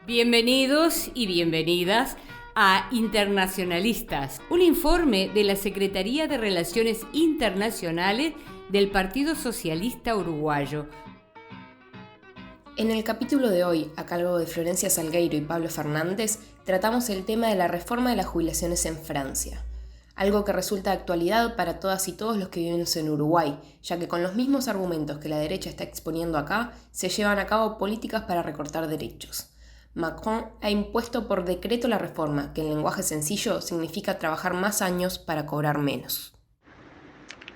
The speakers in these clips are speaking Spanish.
Bienvenidos y bienvenidas a Internacionalistas, un informe de la Secretaría de Relaciones Internacionales del Partido Socialista Uruguayo. En el capítulo de hoy, a cargo de Florencia Salgueiro y Pablo Fernández, tratamos el tema de la reforma de las jubilaciones en Francia. Algo que resulta de actualidad para todas y todos los que vivimos en Uruguay, ya que con los mismos argumentos que la derecha está exponiendo acá, se llevan a cabo políticas para recortar derechos. Macron ha impuesto por decreto la reforma, que en lenguaje sencillo significa trabajar más años para cobrar menos.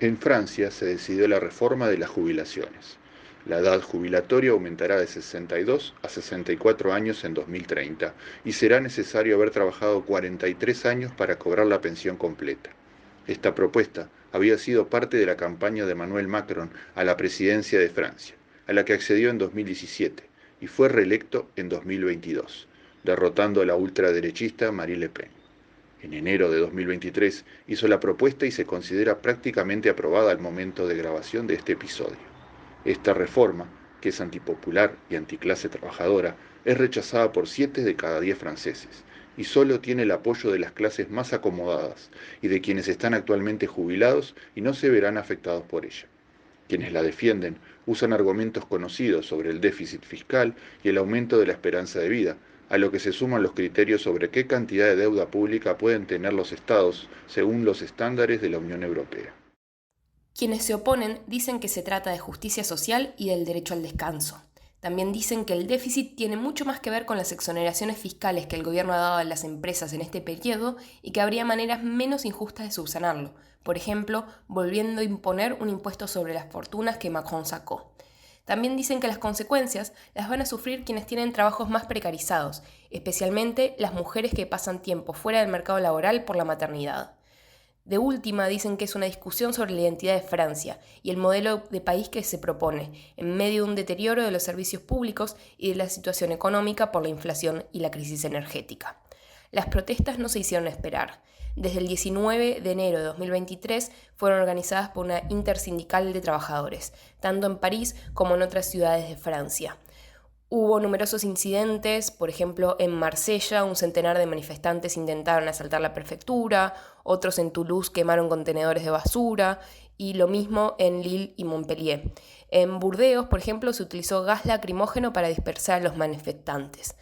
En Francia se decidió la reforma de las jubilaciones. La edad jubilatoria aumentará de 62 a 64 años en 2030 y será necesario haber trabajado 43 años para cobrar la pensión completa. Esta propuesta había sido parte de la campaña de Emmanuel Macron a la presidencia de Francia, a la que accedió en 2017 y fue reelecto en 2022, derrotando a la ultraderechista Marine Le Pen. En enero de 2023 hizo la propuesta y se considera prácticamente aprobada al momento de grabación de este episodio. Esta reforma, que es antipopular y anticlase trabajadora, es rechazada por 7 de cada 10 franceses y solo tiene el apoyo de las clases más acomodadas y de quienes están actualmente jubilados y no se verán afectados por ella. Quienes la defienden usan argumentos conocidos sobre el déficit fiscal y el aumento de la esperanza de vida, a lo que se suman los criterios sobre qué cantidad de deuda pública pueden tener los estados según los estándares de la Unión Europea. Quienes se oponen dicen que se trata de justicia social y del derecho al descanso. También dicen que el déficit tiene mucho más que ver con las exoneraciones fiscales que el gobierno ha dado a las empresas en este periodo y que habría maneras menos injustas de subsanarlo, por ejemplo, volviendo a imponer un impuesto sobre las fortunas que Macron sacó. También dicen que las consecuencias las van a sufrir quienes tienen trabajos más precarizados, especialmente las mujeres que pasan tiempo fuera del mercado laboral por la maternidad. De última, dicen que es una discusión sobre la identidad de Francia y el modelo de país que se propone, en medio de un deterioro de los servicios públicos y de la situación económica por la inflación y la crisis energética. Las protestas no se hicieron esperar. Desde el 19 de enero de 2023 fueron organizadas por una intersindical de trabajadores, tanto en París como en otras ciudades de Francia. Hubo numerosos incidentes, por ejemplo, en Marsella un centenar de manifestantes intentaron asaltar la prefectura, otros en Toulouse quemaron contenedores de basura y lo mismo en Lille y Montpellier. En Burdeos, por ejemplo, se utilizó gas lacrimógeno para dispersar a los manifestantes.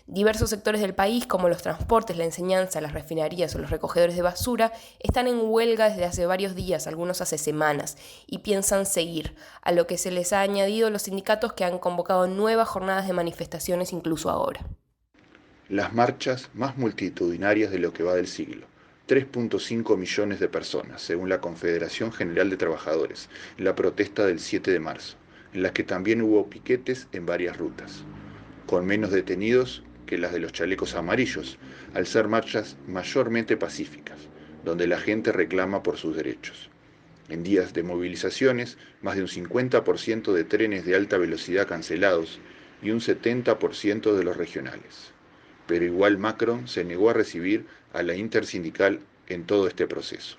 Diversos sectores del país, como los transportes, la enseñanza, las refinerías o los recogedores de basura, están en huelga desde hace varios días, algunos hace semanas, y piensan seguir, a lo que se les ha añadido los sindicatos que han convocado nuevas jornadas de manifestaciones incluso ahora. Las marchas más multitudinarias de lo que va del siglo. 3.5 millones de personas, según la Confederación General de Trabajadores, en la protesta del 7 de marzo, en las que también hubo piquetes en varias rutas, con menos detenidos que las de los chalecos amarillos, al ser marchas mayormente pacíficas, donde la gente reclama por sus derechos. En días de movilizaciones, más de un 50% de trenes de alta velocidad cancelados y un 70% de los regionales. Pero igual Macron se negó a recibir a la intersindical en todo este proceso.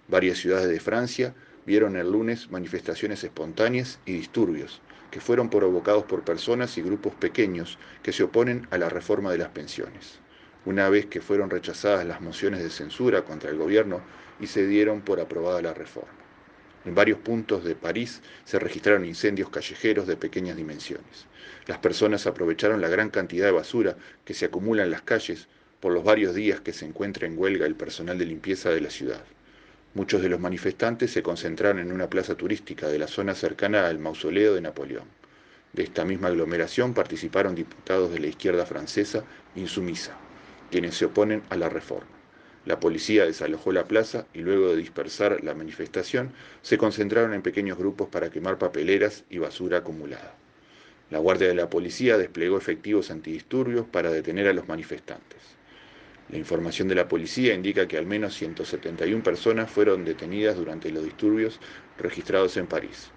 Varias ciudades de Francia vieron el lunes manifestaciones espontáneas y disturbios, que fueron provocados por personas y grupos pequeños que se oponen a la reforma de las pensiones, una vez que fueron rechazadas las mociones de censura contra el gobierno y se dieron por aprobada la reforma. En varios puntos de París se registraron incendios callejeros de pequeñas dimensiones. Las personas aprovecharon la gran cantidad de basura que se acumula en las calles por los varios días que se encuentra en huelga el personal de limpieza de la ciudad. Muchos de los manifestantes se concentraron en una plaza turística de la zona cercana al mausoleo de Napoleón. De esta misma aglomeración participaron diputados de la izquierda francesa insumisa, quienes se oponen a la reforma. La policía desalojó la plaza y luego de dispersar la manifestación, se concentraron en pequeños grupos para quemar papeleras y basura acumulada. La guardia de la policía desplegó efectivos antidisturbios para detener a los manifestantes. La información de la policía indica que al menos 171 personas fueron detenidas durante los disturbios registrados en París.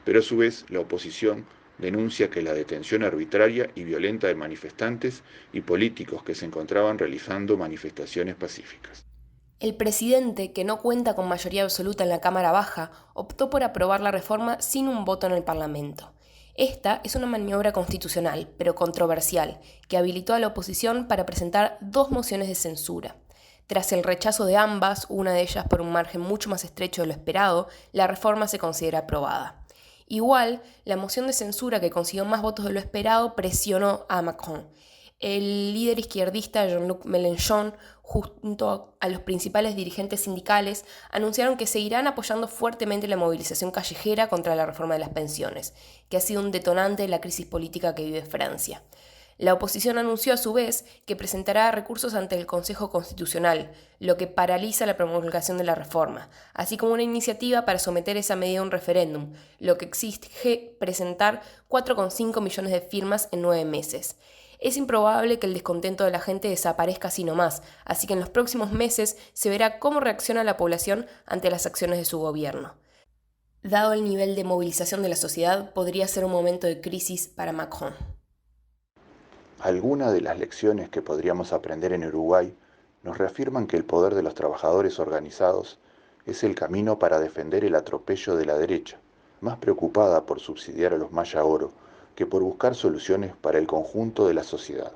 Pero a su vez, la oposición denuncia que la detención arbitraria y violenta de manifestantes y políticos que se encontraban realizando manifestaciones pacíficas. El presidente, que no cuenta con mayoría absoluta en la Cámara Baja, optó por aprobar la reforma sin un voto en el Parlamento. Esta es una maniobra constitucional, pero controversial, que habilitó a la oposición para presentar 2 mociones de censura. Tras el rechazo de ambas, una de ellas por un margen mucho más estrecho de lo esperado, la reforma se considera aprobada. Igual, la moción de censura que consiguió más votos de lo esperado presionó a Macron. El líder izquierdista Jean-Luc Mélenchon, junto a los principales dirigentes sindicales, anunciaron que seguirán apoyando fuertemente la movilización callejera contra la reforma de las pensiones, que ha sido un detonante de la crisis política que vive Francia. La oposición anunció a su vez que presentará recursos ante el Consejo Constitucional, lo que paraliza la promulgación de la reforma, así como una iniciativa para someter esa medida a un referéndum, lo que exige presentar 4,5 millones de firmas en 9 meses. Es improbable que el descontento de la gente desaparezca así nomás, así que en los próximos meses se verá cómo reacciona la población ante las acciones de su gobierno. Dado el nivel de movilización de la sociedad, podría ser un momento de crisis para Macron. Algunas de las lecciones que podríamos aprender en Uruguay nos reafirman que el poder de los trabajadores organizados es el camino para defender el atropello de la derecha, más preocupada por subsidiar a los Maya Oro que por buscar soluciones para el conjunto de la sociedad.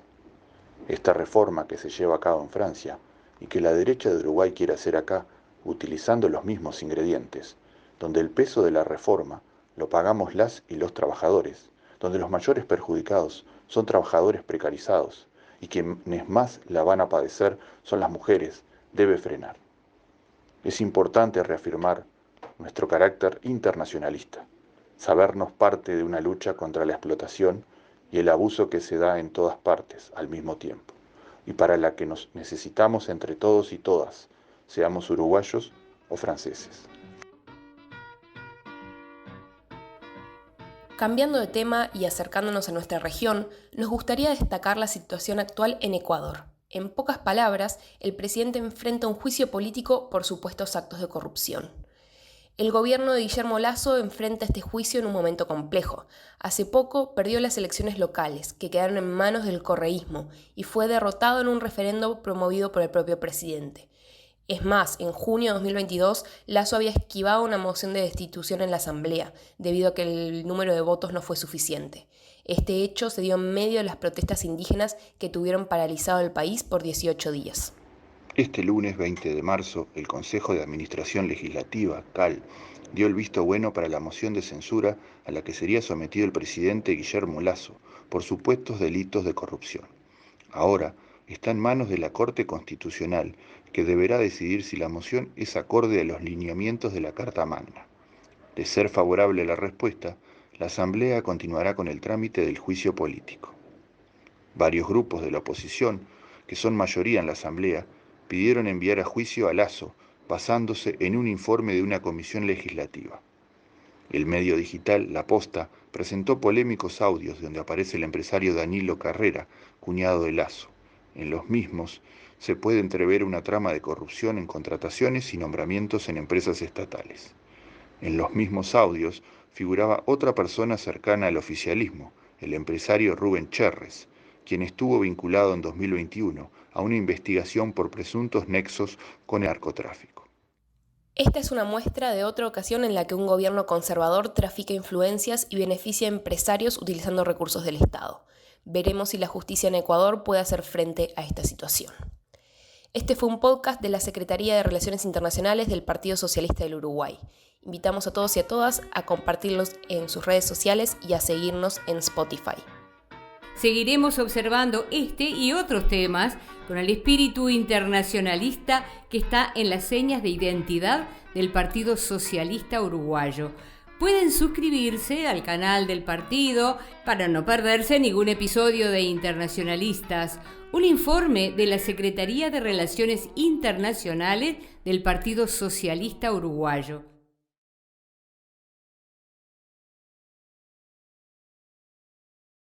Esta reforma que se lleva a cabo en Francia y que la derecha de Uruguay quiere hacer acá, utilizando los mismos ingredientes, donde el peso de la reforma lo pagamos las y los trabajadores, donde los mayores perjudicados son trabajadores precarizados y quienes más la van a padecer son las mujeres, debe frenar. Es importante reafirmar nuestro carácter internacionalista, sabernos parte de una lucha contra la explotación y el abuso que se da en todas partes al mismo tiempo, y para la que nos necesitamos entre todos y todas, seamos uruguayos o franceses. Cambiando de tema y acercándonos a nuestra región, nos gustaría destacar la situación actual en Ecuador. En pocas palabras, el presidente enfrenta un juicio político por supuestos actos de corrupción. El gobierno de Guillermo Lasso enfrenta este juicio en un momento complejo. Hace poco perdió las elecciones locales, que quedaron en manos del correísmo, y fue derrotado en un referendo promovido por el propio presidente. Es más, en junio de 2022, Lasso había esquivado una moción de destitución en la Asamblea, debido a que el número de votos no fue suficiente. Este hecho se dio en medio de las protestas indígenas que tuvieron paralizado el país por 18 días. Este lunes 20 de marzo, el Consejo de Administración Legislativa, CAL, dio el visto bueno para la moción de censura a la que sería sometido el presidente Guillermo Lasso por supuestos delitos de corrupción. Ahora está en manos de la Corte Constitucional, que deberá decidir si la moción es acorde a los lineamientos de la Carta Magna. De ser favorable la respuesta, la Asamblea continuará con el trámite del juicio político. Varios grupos de la oposición, que son mayoría en la Asamblea, pidieron enviar a juicio a Lasso, basándose en un informe de una comisión legislativa. El medio digital La Posta presentó polémicos audios donde aparece el empresario Danilo Carrera, cuñado de Lasso. En los mismos se puede entrever una trama de corrupción en contrataciones y nombramientos en empresas estatales. En los mismos audios figuraba otra persona cercana al oficialismo, el empresario Rubén Cherres, quien estuvo vinculado en 2021 a una investigación por presuntos nexos con el narcotráfico. Esta es una muestra de otra ocasión en la que un gobierno conservador trafica influencias y beneficia a empresarios utilizando recursos del Estado. Veremos si la justicia en Ecuador puede hacer frente a esta situación. Este fue un podcast de la Secretaría de Relaciones Internacionales del Partido Socialista del Uruguay. Invitamos a todos y a todas a compartirlos en sus redes sociales y a seguirnos en Spotify. Seguiremos observando este y otros temas con el espíritu internacionalista que está en las señas de identidad del Partido Socialista Uruguayo. Pueden suscribirse al canal del partido para no perderse ningún episodio de Internacionalistas, un informe de la Secretaría de Relaciones Internacionales del Partido Socialista Uruguayo.